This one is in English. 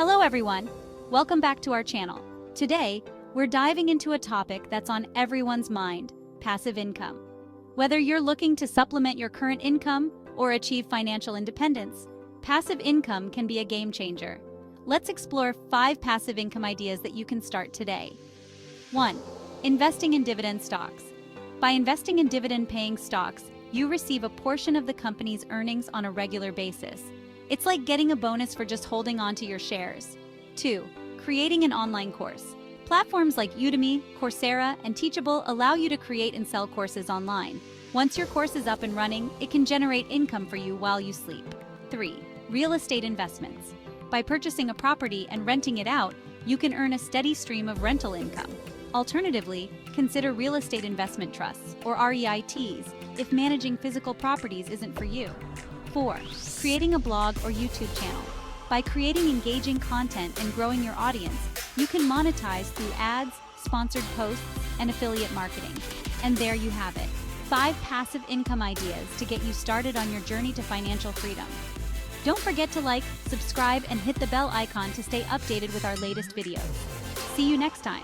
Hello everyone, welcome back to our channel. Today, we're diving into a topic that's on everyone's mind, passive income. Whether you're looking to supplement your current income or achieve financial independence, passive income can be a game changer. Let's explore 5 passive income ideas that you can start today. 1. Investing in dividend stocks. By investing in dividend-paying stocks, you receive a portion of the company's earnings on a regular basis. It's like getting a bonus for just holding on to your shares. 2. Creating an online course. Platforms like Udemy, Coursera, and Teachable allow you to create and sell courses online. Once your course is up and running, it can generate income for you while you sleep. 3. Real estate investments. By purchasing a property and renting it out, you can earn a steady stream of rental income. Alternatively, consider real estate investment trusts, or REITs, if managing physical properties isn't for you. 4. Creating a blog or YouTube channel. By creating engaging content and growing your audience, you can monetize through ads, sponsored posts, and affiliate marketing. And there you have it, 5 passive income ideas to get you started on your journey to financial freedom. Don't forget to like, subscribe, and hit the bell icon to stay updated with our latest videos. See you next time.